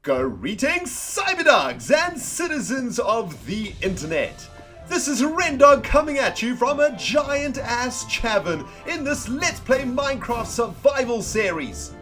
Greetings, cyberdogs and citizens of the internet. This is RENDOG coming at you from a giant-ass cavern in this Let's Play Minecraft survival series.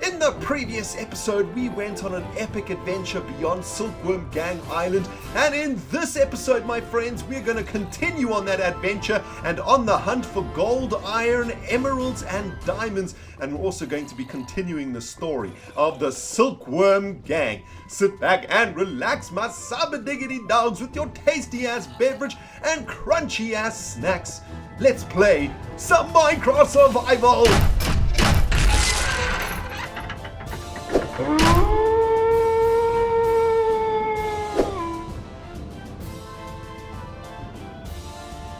In the previous episode, we went on an epic adventure beyond Silkworm Gang Island, and in this episode, my friends, we're going to continue on that adventure and on the hunt for gold, iron, emeralds, and diamonds, and we're also going to be continuing the story of the Silkworm Gang. Sit back and relax, my cyber-diggity dogs, with your tasty-ass beverage and crunchy-ass snacks. Let's play some Minecraft survival!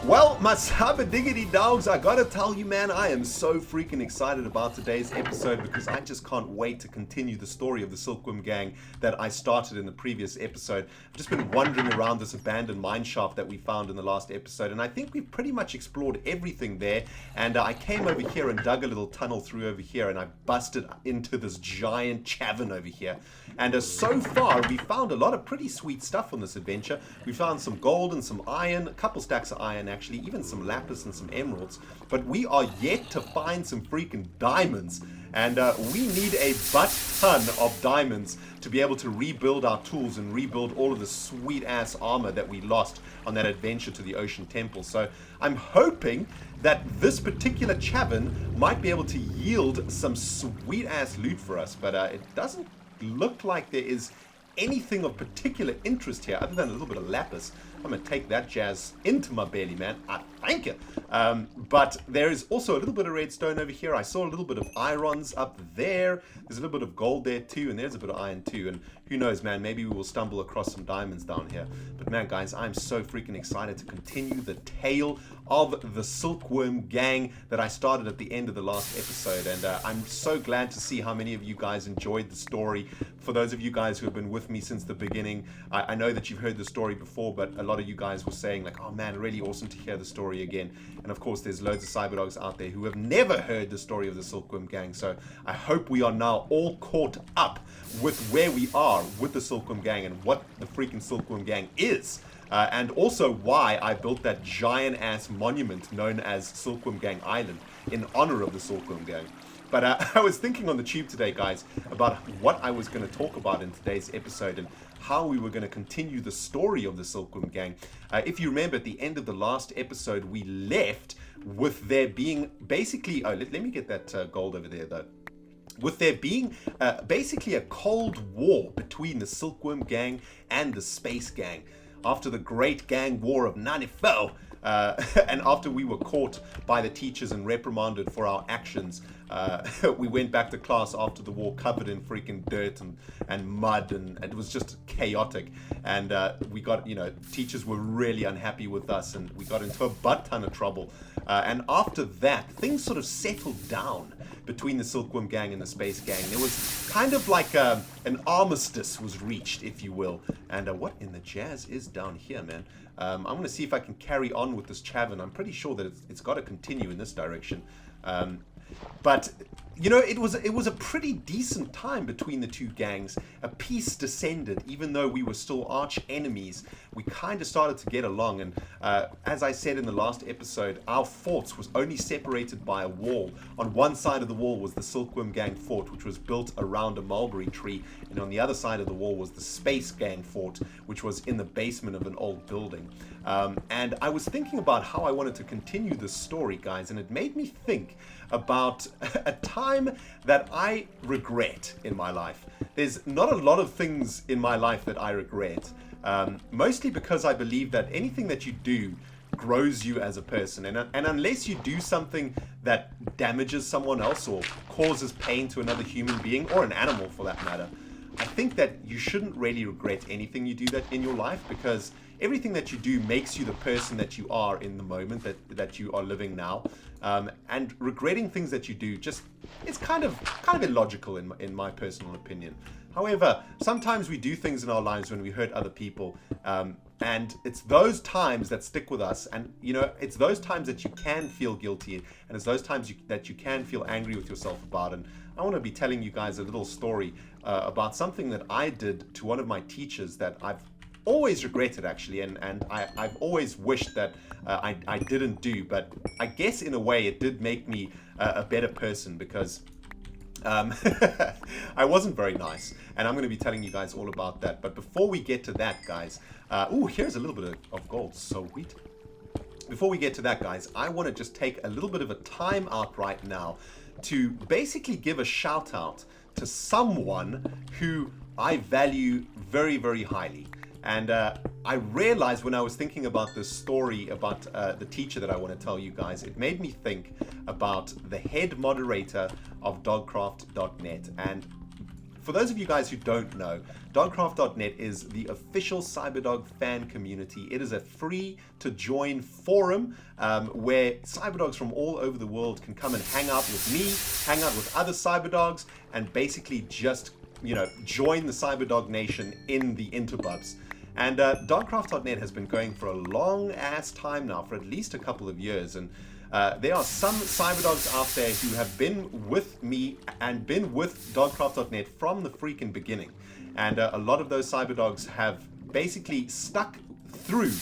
Well, my cyber-diggity dogs, I gotta tell you, man, I am so freaking excited about today's episode because I just can't wait to continue the story of the Silkworm Gang that I started in the previous episode. I've just been wandering around this abandoned mineshaft that we found in the last episode, and I think we've pretty much explored everything there. And I came over here and dug a little tunnel through over here, and I busted into this giant cavern over here. And so far, we found a lot of pretty sweet stuff on this adventure. We found some gold and some iron, a couple stacks of iron actually, even some lapis and some emeralds, but we are yet to find some freaking diamonds, and we need a butt ton of diamonds to be able to rebuild our tools and rebuild all of the sweet ass armor that we lost on that adventure to the ocean temple. So I'm hoping that this particular cavern might be able to yield some sweet ass loot for us, but it doesn't look like there is anything of particular interest here other than a little bit of lapis. I'm gonna take that jazz into my belly, man. I thank you. But there is also a little bit of redstone over here. I saw a little bit of irons up there. There's a little bit of gold there too, and there's a bit of iron too. And who knows, man, maybe we will stumble across some diamonds down here. But man, guys, I'm so freaking excited to continue the tale of the Silkworm Gang that I started at the end of the last episode. And I'm so glad to see how many of you guys enjoyed the story. For those of you guys who have been with me since the beginning, I know that you've heard the story before, but a lot of you guys were saying like, oh man, really awesome to hear the story again. And of course, there's loads of cyberdogs out there who have never heard the story of the Silkworm Gang. So I hope we are now all caught up with where we are with the Silkworm Gang and what the freaking Silkworm Gang is. And also why I built that giant-ass monument known as Silkworm Gang Island in honor of the Silkworm Gang. But I was thinking on the tube today, guys, about what I was going to talk about in today's episode and how we were going to continue the story of the Silkworm Gang. If you remember, at the end of the last episode, we left with there being basically... Oh, let me get that gold over there, though. With there being basically a cold war between the Silkworm Gang and the Space Gang. After the Great Gang War of '94, and after we were caught by the teachers and reprimanded for our actions, we went back to class after the war covered in freaking dirt and mud, and it was just chaotic. And we got, teachers were really unhappy with us, and we got into a butt ton of trouble. And after that, things sort of settled down between the Silkworm Gang and the Space Gang. There was kind of like an armistice was reached, if you will. And what in the jazz is down here, man? I'm going to see if I can carry on with this cavern. I'm pretty sure that it's got to continue in this direction. But it was a pretty decent time between the two gangs. A peace descended, even though we were still arch enemies. We kind of started to get along, and as I said in the last episode, our forts was only separated by a wall. On one side of the wall was the Silkworm Gang fort, which was built around a mulberry tree, and on the other side of the wall was the Space Gang fort, which was in the basement of an old building. And I was thinking about how I wanted to continue this story, guys, and it made me think about a time that I regret in my life. There's not a lot of things in my life that I regret, mostly because I believe that anything that you do grows you as a person, and unless you do something that damages someone else or causes pain to another human being, or an animal for that matter, I think that you shouldn't really regret anything you do that in your life, because everything that you do makes you the person that you are in the moment that you are living now. And regretting things that you do, it's kind of illogical in my personal opinion. However, sometimes we do things in our lives when we hurt other people, And it's those times that stick with us. And, you know, it's those times that you can feel guilty. And it's those times that you can feel angry with yourself about. And I want to be telling you guys a little story about something that I did to one of my teachers that I've always regretted, actually. And I've always wished that I didn't do. But I guess in a way it did make me a better person, because I wasn't very nice, and I'm going to be telling you guys all about that. But before we get to that, guys, here's a little bit of gold, sweet. Before we get to that, guys, I want to just take a little bit of a time out right now to basically give a shout out to someone who I value very, very highly. And I realized when I was thinking about this story about the teacher that I want to tell you guys, it made me think about the head moderator of dogcraft.net. And for those of you guys who don't know, dogcraft.net is the official Cyberdog fan community. It is a free to join forum where Cyberdogs from all over the world can come and hang out with me, hang out with other Cyberdogs, and basically just, you know, join the Cyberdog nation in the interbubs. And dogcraft.net has been going for a long ass time now, for at least a couple of years. And there are some Cyberdogs out there who have been with me and been with dogcraft.net from the freaking beginning. And a lot of those Cyberdogs have basically stuck through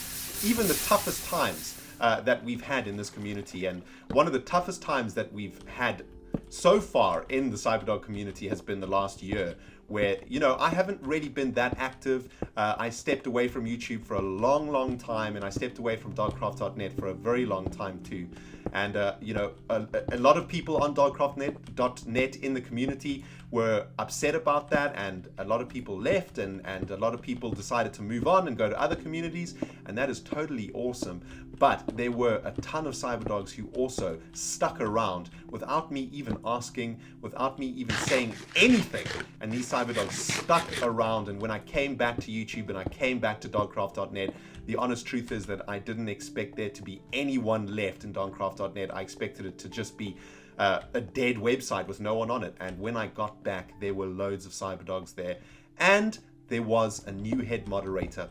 even the toughest times that we've had in this community. And one of the toughest times that we've had so far in the Cyberdog community has been the last year, where, you know, I haven't really been that active. I stepped away from YouTube for a long, long time, and I stepped away from dogcraft.net for a very long time too. And, you know, a lot of people on dogcraft.net in the community were upset about that, and a lot of people left, and a lot of people decided to move on and go to other communities, and that is totally awesome. But there were a ton of Cyberdogs who also stuck around without me even asking, without me even saying anything. And these Cyberdogs stuck around. And when I came back to YouTube and I came back to dogcraft.net, the honest truth is that I didn't expect there to be anyone left in dogcraft.net. I expected it to just be a dead website with no one on it. And when I got back, there were loads of Cyberdogs there. And there was a new head moderator.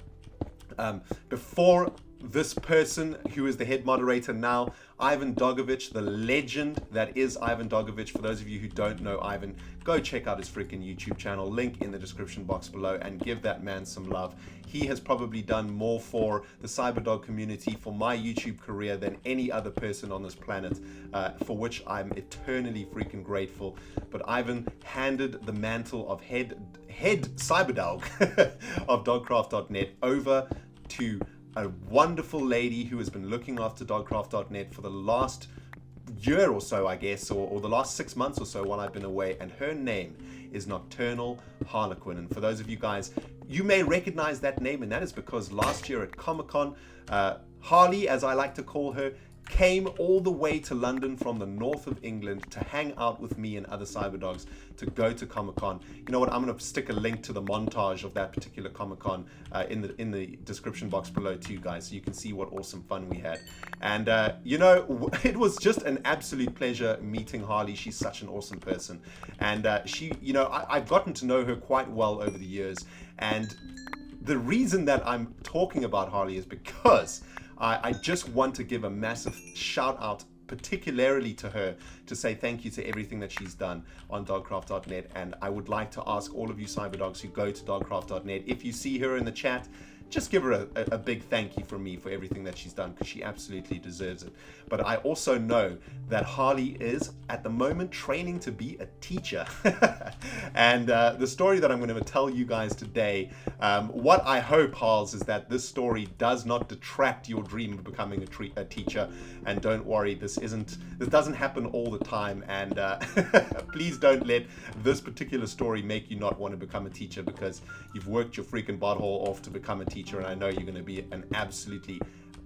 Before this person who is the head moderator now, Ivan Dogovich, the legend that is Ivan Dogovich. For those of you who don't know Ivan, go check out his freaking YouTube channel, link in the description box below, and give that man some love. He has probably done more for the Cyberdog community, for my YouTube career, than any other person on this planet, for which I'm eternally freaking grateful. But Ivan handed the mantle of head Cyberdog of dogcraft.net over to a wonderful lady who has been looking after dogcraft.net for the last year or so, I guess, or the last 6 months or so while I've been away, and her name is Nocturnal Harlequin. And for those of you guys, you may recognize that name, and that is because last year at Comic-Con, Harley, as I like to call her, came all the way to London from the north of England to hang out with me and other Cyberdogs to go to Comic-Con. You know what? I'm going to stick a link to the montage of that particular Comic-Con in the description box below too, guys, so you can see what awesome fun we had. And you know, it was just an absolute pleasure meeting Harley. She's such an awesome person, and she, you know, I've gotten to know her quite well over the years. And the reason that I'm talking about Harley is because I just want to give a massive shout out particularly to her, to say thank you to everything that she's done on dogcraft.net. And I would like to ask all of you Cyberdogs who go to dogcraft.net, if you see her in the chat, just give her a big thank you from me for everything that she's done, because she absolutely deserves it. But I also know that Harley is, at the moment, training to be a teacher. And the story that I'm going to tell you guys today, what I hope, Harls, is that this story does not detract your dream of becoming a teacher. And don't worry, this doesn't happen all the time. And please don't let this particular story make you not want to become a teacher, because you've worked your freaking butthole off to become a teacher, and I know you're going to be an absolutely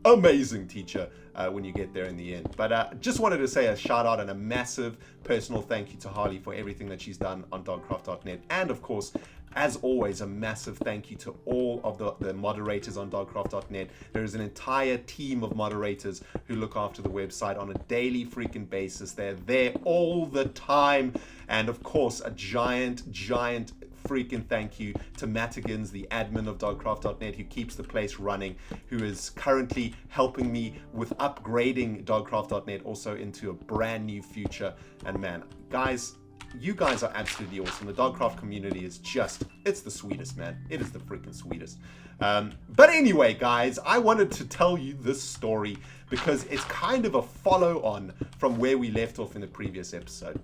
amazing teacher when you get there in the end. But just wanted to say a shout out and a massive personal thank you to Harley for everything that she's done on dogcraft.net. And of course, as always, a massive thank you to all of the moderators on dogcraft.net. There is an entire team of moderators who look after the website on a daily freaking basis. They're there all the time. And of course, a giant freaking thank you to Mattigans, the admin of dogcraft.net, who keeps the place running, who is currently helping me with upgrading dogcraft.net also into a brand new future. And man, guys, you guys are absolutely awesome. The Dogcraft community is just, it's the sweetest, man. It is the freaking sweetest. But anyway, guys, I wanted to tell you this story because it's kind of a follow-on from where we left off in the previous episode.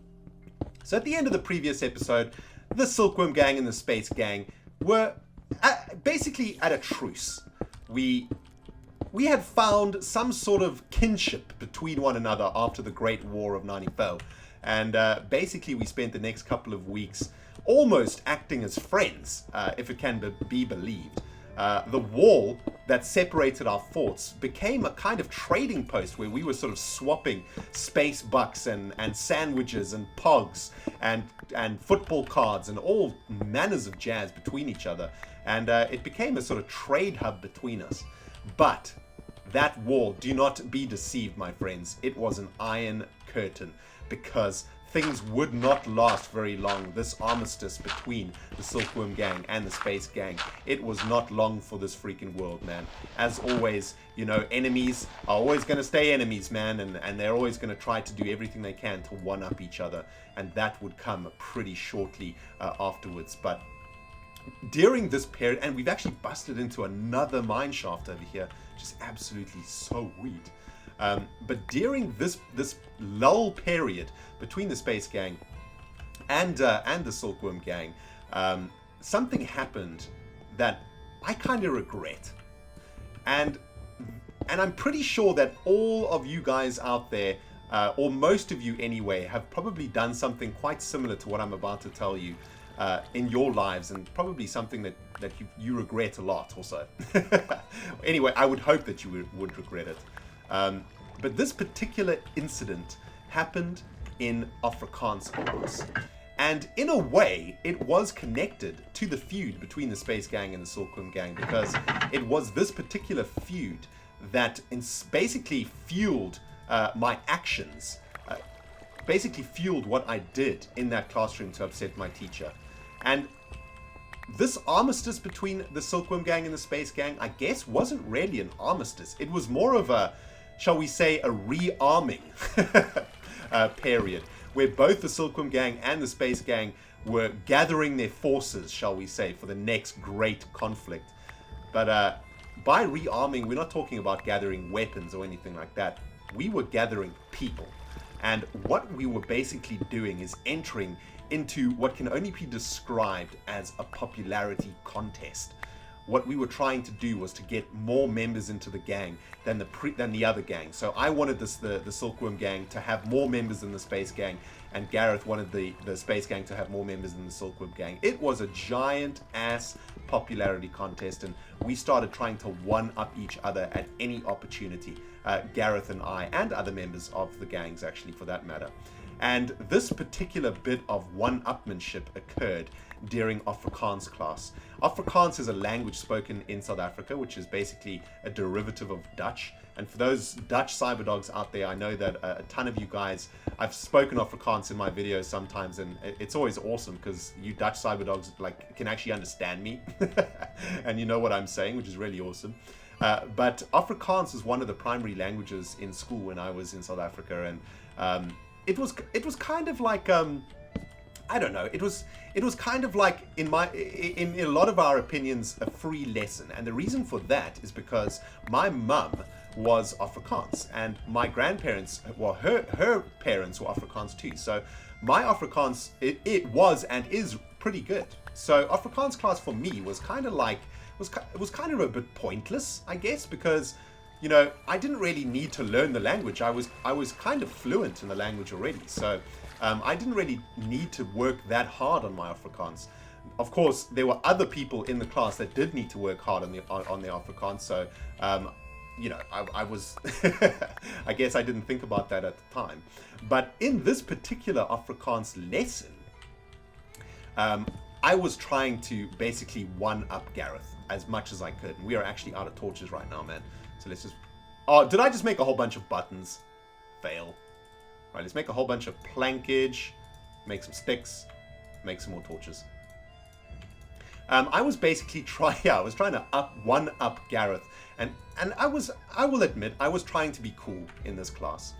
So at the end of the previous episode, the Silkworm Gang and the Space Gang were basically at a truce. We had found some sort of kinship between one another after the Great War of 94. And basically, we spent the next couple of weeks almost acting as friends, if it can be believed. The wall that separated our forts became a kind of trading post where we were sort of swapping space bucks and sandwiches and pogs and football cards and all manners of jazz between each other. And it became a sort of trade hub between us. But that wall, do not be deceived, my friends. It was an iron curtain, because things would not last very long. This armistice between the Silkworm Gang and the Space Gang, it was not long for this freaking world, man. As always, you know, enemies are always going to stay enemies, man, and they're always going to try to do everything they can to one-up each other, and that would come pretty shortly afterwards. But during this period, and we've actually busted into another mine shaft over here, just absolutely so weird. But during this lull period between the Space Gang and the Silkworm Gang, something happened that I kind of regret, and I'm pretty sure that all of you guys out there, or most of you anyway, have probably done something quite similar to what I'm about to tell you in your lives, and probably something that you regret a lot also. Anyway, I would hope that you would regret it. But this particular incident happened in Afrikaans class. And in a way, it was connected to the feud between the Space Gang and the Silkworm Gang, because it was this particular feud that basically fueled my actions, basically fueled what I did in that classroom to upset my teacher. And this armistice between the Silkworm Gang and the Space Gang, I guess, wasn't really an armistice. It was more of a, shall we say, a rearming period, where both the Silkworm Gang and the Space Gang were gathering their forces, shall we say, for the next great conflict. But by rearming, we're not talking about gathering weapons or anything like that. We were gathering people. And what we were basically doing is entering into what can only be described as a popularity contest. What we were trying to do was to get more members into the gang than the other gang. So I wanted the Silkworm Gang to have more members than the Space Gang, and Gareth wanted the Space Gang to have more members than the Silkworm Gang. It was a giant ass popularity contest, and we started trying to one-up each other at any opportunity. Gareth and I, and other members of the gangs actually, for that matter. And this particular bit of one-upmanship occurred during Afrikaans class. Afrikaans is a language spoken in South Africa, which is basically a derivative of Dutch. And for those Dutch cyberdogs out there, I know that a ton of you guys, I've spoken Afrikaans in my videos sometimes, and it's always awesome because you Dutch cyberdogs like can actually understand me and you know what I'm saying, which is really awesome. But Afrikaans is one of the primary languages in school when I was in South Africa, and it was kind of like I don't know. It was kind of like in a lot of our opinions a free lesson, and the reason for that is because my mum was Afrikaans, and my grandparents, well, her parents were Afrikaans too. So my Afrikaans it was and is pretty good. So Afrikaans class for me was kind of like it was kind of a bit pointless, I guess, because you know I didn't really need to learn the language. I was kind of fluent in the language already, so. I didn't really need to work that hard on my Afrikaans. Of course, there were other people in the class that did need to work hard on their Afrikaans. So, you know, I was, I guess I didn't think about that at the time. But in this particular Afrikaans lesson, I was trying to basically one-up Gareth as much as I could. And we are actually out of torches right now, man. So let's just... Oh, did I just make a whole bunch of buttons? Fail. Right, let's make a whole bunch of plankage, make some sticks, make some more torches. I was basically I was trying to one-up Gareth. And I will admit, I was trying to be cool in this class.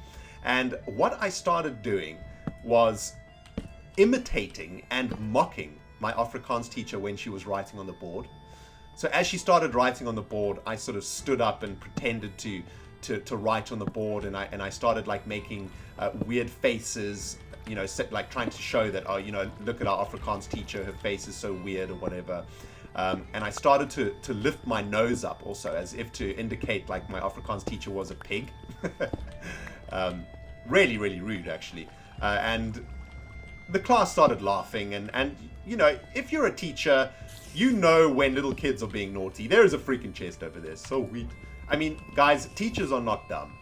And what I started doing was imitating and mocking my Afrikaans teacher when she was writing on the board. So as she started writing on the board, I sort of stood up and pretended to write on the board, and I started like making weird faces, you know, like trying to show that, oh, you know, look at our Afrikaans teacher, her face is so weird or whatever. And I started to lift my nose up also, as if to indicate like my Afrikaans teacher was a pig. Really, really rude, actually. And the class started laughing, and you know, if you're a teacher, you know when little kids are being naughty. There is a freaking chest over there, so weird. I mean, guys, teachers are not dumb.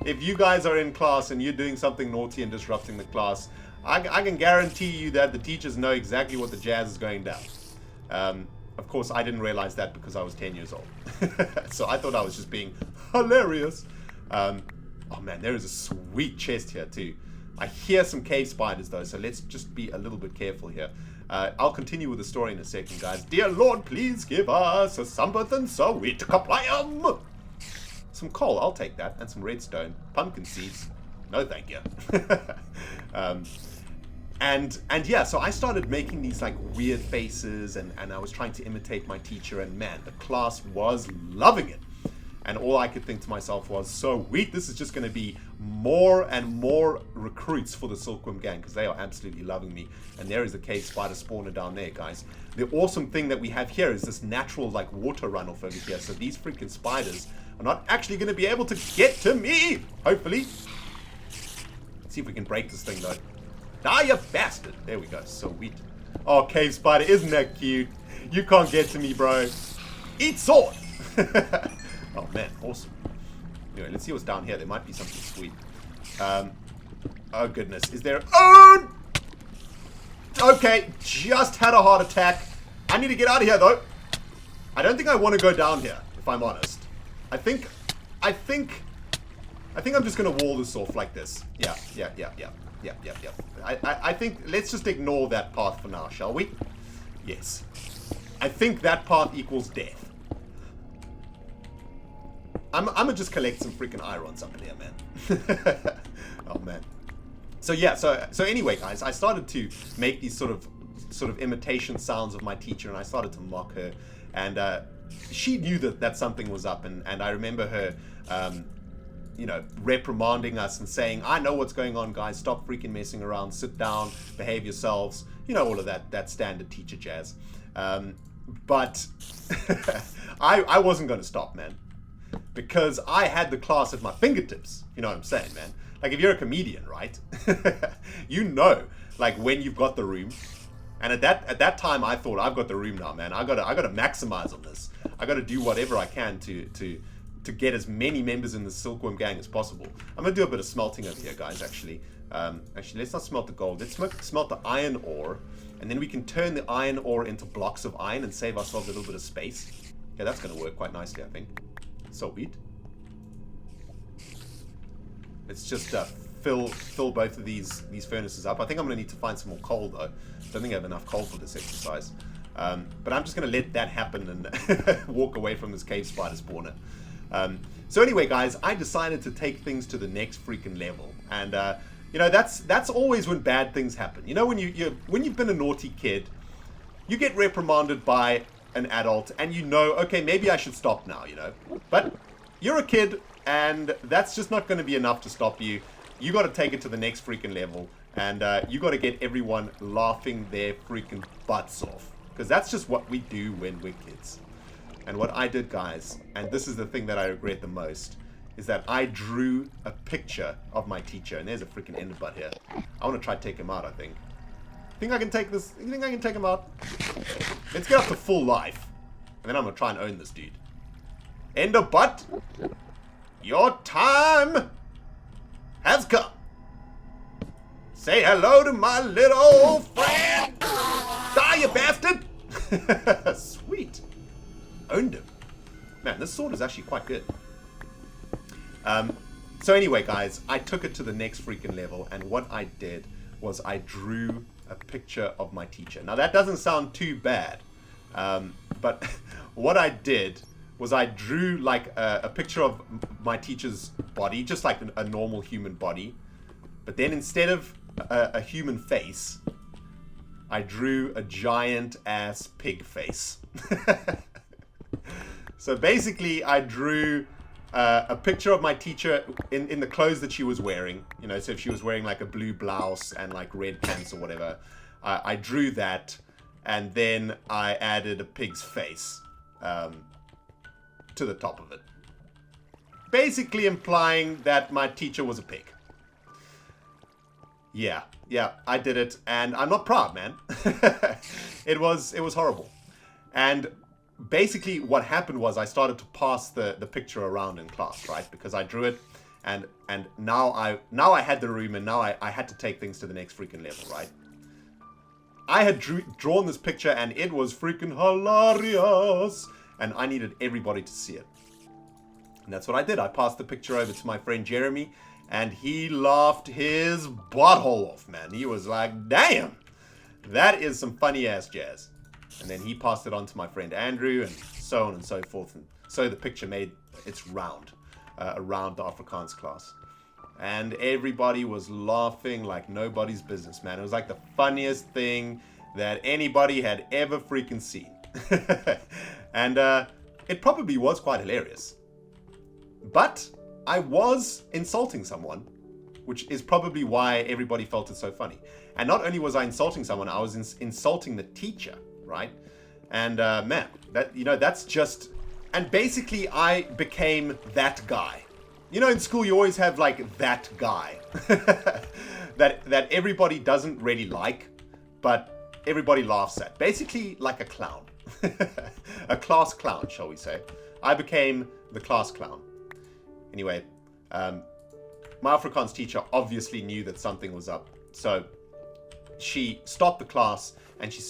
If you guys are in class and you're doing something naughty and disrupting the class, I can guarantee you that the teachers know exactly what the jazz is going down. Of course, I didn't realize that because I was 10 years old. So I thought I was just being hilarious. Oh man, there is a sweet chest here too. I hear some cave spiders though, so let's just be a little bit careful here. I'll continue with the story in a second, guys. Dear Lord, please give us a something so we apply 'em. Some coal, I'll take that, and some redstone. Pumpkin seeds, no thank you. And yeah, so I started making these like weird faces, and I was trying to imitate my teacher, and man, the class was loving it. And all I could think to myself was, so sweet, this is just going to be more and more recruits for the Silkworm gang, because they are absolutely loving me. And there is the cave spider spawner down there, guys. The awesome thing that we have here is this natural like water runoff over here. So these freaking spiders are not actually going to be able to get to me, hopefully. Let's see if we can break this thing, though. Die, you bastard. There we go. So sweet. Oh, cave spider, isn't that cute? You can't get to me, bro. Eat sword. Oh man, awesome. Anyway, let's see what's down here. There might be something sweet. Oh goodness, is there... Oh! Okay, just had a heart attack. I need to get out of here though. I don't think I want to go down here, if I'm honest. I think I'm just gonna wall this off like this. Yeah. I think let's just ignore that path for now, shall we? Yes. I think that path equals death. I'm gonna just collect some freaking irons up in here, man. Oh man. So yeah, so anyway, guys, I started to make these sort of imitation sounds of my teacher, and I started to mock her, and she knew that something was up, and I remember her, you know, reprimanding us and saying, "I know what's going on, guys. Stop freaking messing around. Sit down. Behave yourselves." You know, all of that standard teacher jazz. But I wasn't going to stop, man. Because I had the class at my fingertips. You know what I'm saying, man? Like, if you're a comedian, right? You know, like, when you've got the room. And at that time, I thought, I've got the room now, man. I gotta maximize on this. I gotta do whatever I can to get as many members in the Silkworm gang as possible. I'm gonna do a bit of smelting over here, guys, actually. Actually, let's not smelt the gold. Let's smelt the iron ore. And then we can turn the iron ore into blocks of iron and save ourselves a little bit of space. Yeah, that's gonna work quite nicely, I think. So sweet. Let's just fill both of these furnaces up. I think I'm going to need to find some more coal, though. Don't think I have enough coal for this exercise. But I'm just going to let that happen and walk away from this cave spider spawner. So anyway, guys, I decided to take things to the next freaking level. And, you know, that's always when bad things happen. You know, when you've been a naughty kid, you get reprimanded by an adult, and you know, okay, maybe I should stop now, you know. But you're a kid, and that's just not going to be enough to stop you. You got to take it to the next freaking level, and you got to get everyone laughing their freaking butts off, because that's just what we do when we're kids. And what I did, guys, and this is the thing that I regret the most, is that I drew a picture of my teacher, and there's a freaking enderbutt here. I want to try to take him out, I think. Think I can take this? You think I can take him out? Let's get up to full life. And then I'm going to try and own this dude. Enderbutt, your time has come. Say hello to my little friend. Die, you bastard. Sweet. Owned him. Man, this sword is actually quite good. So anyway, guys, I took it to the next freaking level. And what I did was I drew a picture of my teacher. Now that doesn't sound too bad, but what I did was I drew like a picture of my teacher's body, just like a normal human body, but then instead of a human face, I drew a giant ass pig face. So basically I drew a picture of my teacher in the clothes that she was wearing, you know, so if she was wearing like a blue blouse and like red pants or whatever, I drew that, and then I added a pig's face to the top of it, basically implying that my teacher was a pig. Yeah, I did it, and I'm not proud, man. It was horrible. And basically what happened was I started to pass the picture around in class, right? Because I drew it, and now I had the room, and now I had to take things to the next freaking level, right? I had drawn this picture, and it was freaking hilarious, and I needed everybody to see it. And that's what I did. I passed the picture over to my friend Jeremy, and he laughed his butthole off, man. He was like, damn, that is some funny ass jazz. And then he passed it on to my friend Andrew, and so on and so forth. And so the picture made its round around the Afrikaans class. And everybody was laughing like nobody's business, man. It was like the funniest thing that anybody had ever freaking seen. And it probably was quite hilarious. But I was insulting someone, which is probably why everybody felt it so funny. And not only was I insulting someone, I was insulting the teacher, right? And man, that's just... And basically I became that guy. You know, in school you always have like that guy that everybody doesn't really like, but everybody laughs at. Basically like a clown. A class clown, shall we say. I became the class clown. Anyway, my Afrikaans teacher obviously knew that something was up. So she stopped the class, and she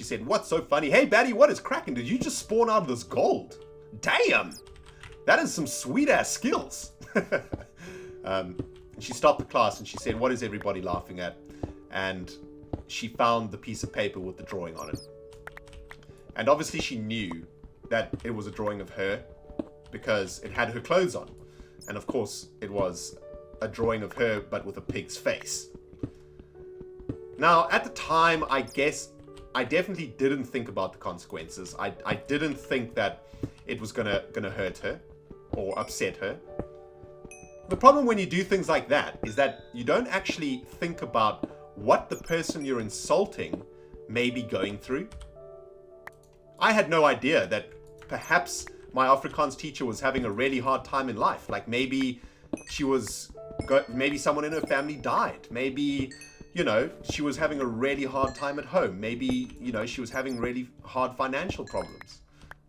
said, "What's so funny? Hey, Batty, what is cracking? Did you just spawn out of this gold? Damn! That is some sweet-ass skills." She stopped the class, and she said, "What is everybody laughing at?" And she found the piece of paper with the drawing on it. And obviously she knew that it was a drawing of her because it had her clothes on. And of course, it was a drawing of her, but with a pig's face. Now, at the time, I guess I definitely didn't think about the consequences. I didn't think that it was gonna hurt her or upset her. The problem when you do things like that is that you don't actually think about what the person you're insulting may be going through. I had no idea that perhaps my Afrikaans teacher was having a really hard time in life. Like maybe maybe someone in her family died. Maybe, she was having a really hard time at home. Maybe, she was having really hard financial problems.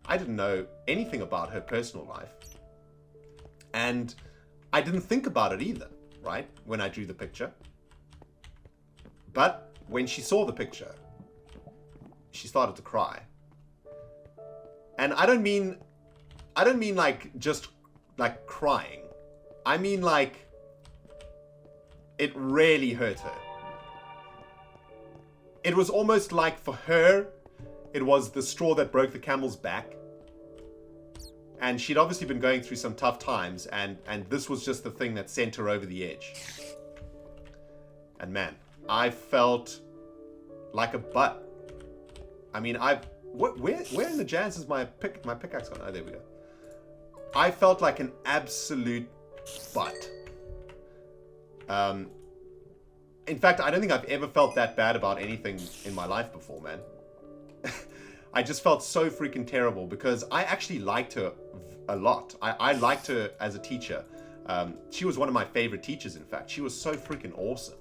I didn't know anything about her personal life. And I didn't think about it either, right? When I drew the picture. But when she saw the picture, she started to cry. And I don't mean like just like crying. I mean like it really hurt her. It was almost like for her, it was the straw that broke the camel's back. And she'd obviously been going through some tough times, and this was just the thing that sent her over the edge. And man, I felt like a butt. I mean, where in the jazz is my pickaxe gone? Oh, there we go. I felt like an absolute butt. In fact, I don't think I've ever felt that bad about anything in my life before, man. I just felt so freaking terrible because I actually liked her a lot. I liked her as a teacher. She was one of my favorite teachers, in fact. She was so freaking awesome.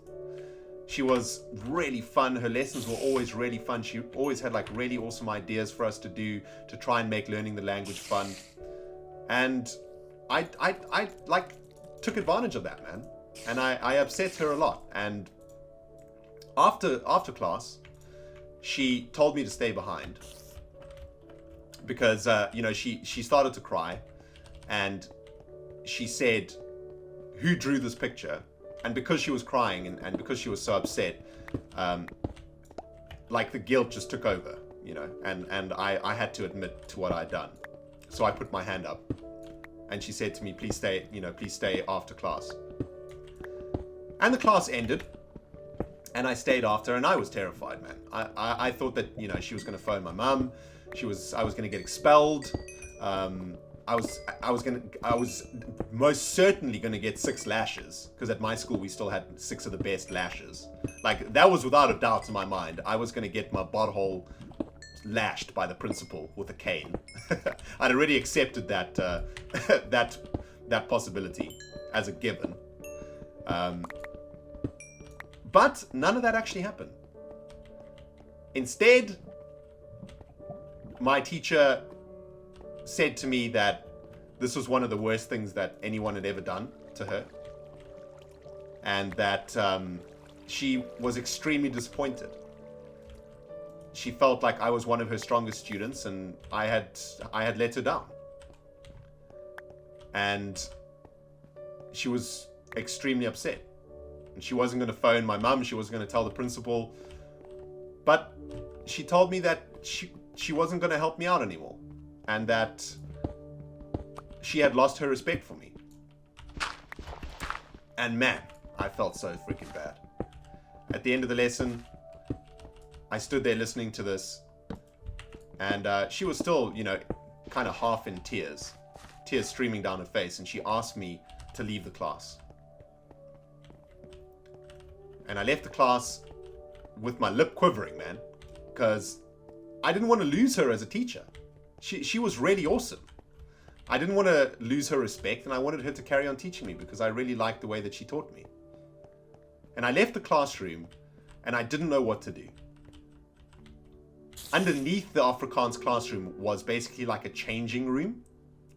She was really fun. Her lessons were always really fun. She always had like really awesome ideas for us to do to try and make learning the language fun. And I like took advantage of that, man. And I upset her a lot. And after class, she told me to stay behind because she started to cry, and she said, "Who drew this picture?" And because she was crying and because she was so upset, like the guilt just took over, you know, and I had to admit to what I'd done. So I put my hand up, and she said to me, please stay after class. And the class ended, and I stayed after, and I was terrified, man. I thought that, you know, she was going to phone my mum. I was going to get expelled. I was most certainly going to get 6 lashes, because at my school we still had 6 of the best lashes. Like, that was without a doubt in my mind. I was going to get my butthole lashed by the principal with a cane. I'd already accepted that that possibility as a given. But none of that actually happened. Instead, my teacher said to me that this was one of the worst things that anyone had ever done to her, and that she was extremely disappointed. She felt like I was one of her strongest students, and I had let her down. And she was extremely upset. And she wasn't going to phone my mum, she wasn't going to tell the principal. But she told me that she wasn't going to help me out anymore, and that she had lost her respect for me. And man, I felt so freaking bad. At the end of the lesson, I stood there listening to this, and she was still, you know, kind of half in tears streaming down her face, and she asked me to leave the class. And I left the class with my lip quivering, man, because I didn't want to lose her as a teacher. She was really awesome. I didn't want to lose her respect, and I wanted her to carry on teaching me because I really liked the way that she taught me. And I left the classroom, and I didn't know what to do. Underneath the Afrikaans classroom was basically like a changing room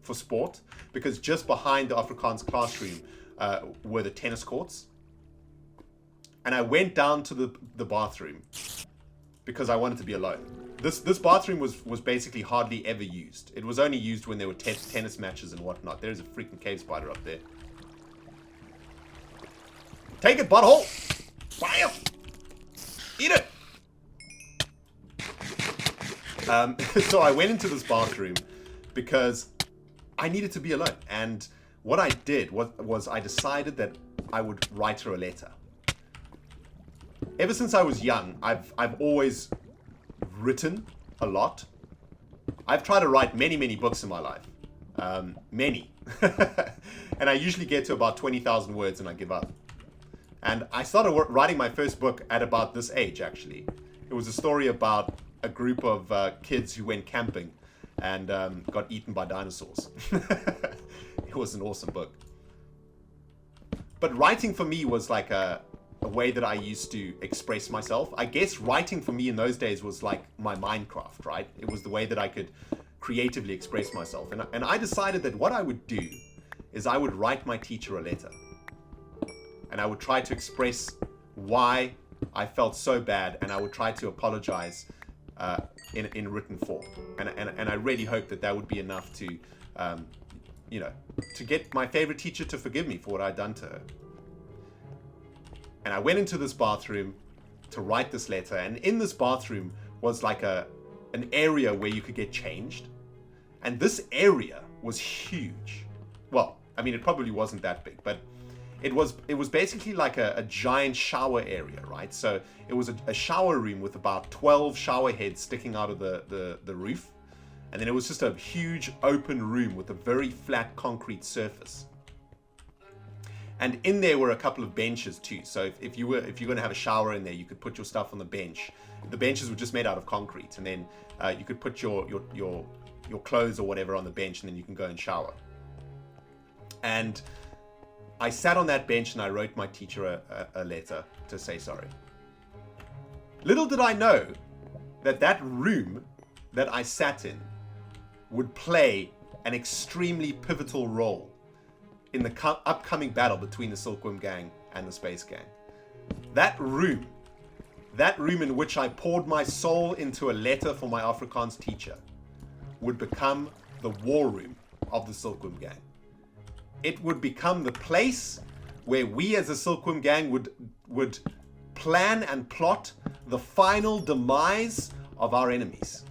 for sport, because just behind the Afrikaans classroom were the tennis courts. And I went down to the bathroom because I wanted to be alone. This bathroom was basically hardly ever used. It was only used when there were tennis matches and whatnot. There's a freaking cave spider up there. Take it, butthole! Bam! Eat it! So I went into this bathroom because I needed to be alone. And what I did was I decided that I would write her a letter. Ever since I was young, I've always written a lot. I've tried to write many books in my life. Many. And I usually get to about 20,000 words and I give up. And I started writing my first book at about this age, actually. It was a story about a group of kids who went camping and got eaten by dinosaurs. It was an awesome book. But writing for me was like a way that I used to express myself. I guess writing for me in those days was like my Minecraft, right? It was the way that I could creatively express myself. And I decided that what I would do is I would write my teacher a letter. And I would try to express why I felt so bad, and I would try to apologize in written form. And I really hoped that would be enough to, you know, to get my favorite teacher to forgive me for what I'd done to her. And I went into this bathroom to write this letter, and in this bathroom was like an area where you could get changed. And this area was huge. Well, I mean, it probably wasn't that big, but it was basically like a giant shower area, right? So it was a shower room with about 12 shower heads sticking out of the roof. And then it was just a huge open room with a very flat concrete surface. And in there were a couple of benches too. So if you're going to have a shower in there, you could put your stuff on the bench. The benches were just made out of concrete, and then you could put your clothes or whatever on the bench, and then you can go and shower. And I sat on that bench and I wrote my teacher a letter to say sorry. Little did I know that room that I sat in would play an extremely pivotal role in the upcoming battle between the Silkworm Gang and the Space Gang. That room in which I poured my soul into a letter for my Afrikaans teacher, would become the war room of the Silkworm Gang. It would become the place where we as a Silkworm Gang would plan and plot the final demise of our enemies.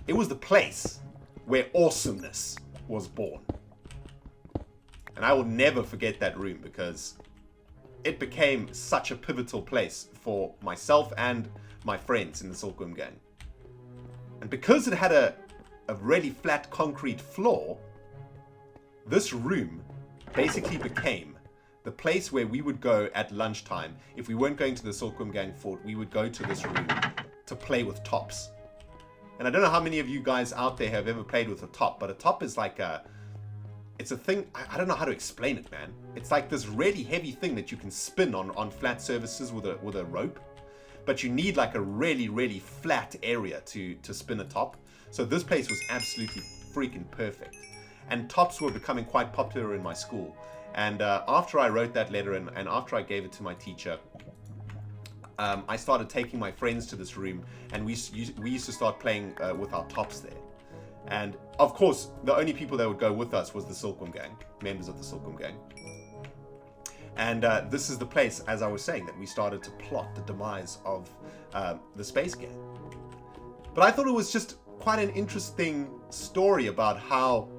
It was the place where awesomeness was born. And I will never forget that room because it became such a pivotal place for myself and my friends in the Silkworm gang. And because it had a really flat concrete floor, this room basically became the place where we would go at lunchtime. If we weren't going to the Silkworm gang fort, we would go to this room to play with tops. And I don't know how many of you guys out there have ever played with a top, but a top is like it's a thing, I don't know how to explain it, man. It's like this really heavy thing that you can spin on flat surfaces with a rope. But you need like a really, really flat area to spin a top. So this place was absolutely freaking perfect. And tops were becoming quite popular in my school. And after I wrote that letter and after I gave it to my teacher, I started taking my friends to this room, and we used to start playing with our tops there. And of course, the only people that would go with us was the Silkworm gang, members of the Silkworm gang. And this is the place, as I was saying, that we started to plot the demise of the Space Gang. But I thought it was just quite an interesting story about how,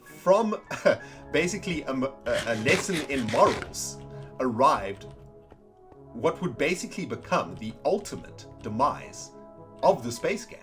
from basically a lesson in morals, arrived what would basically become the ultimate demise of the Space Gang.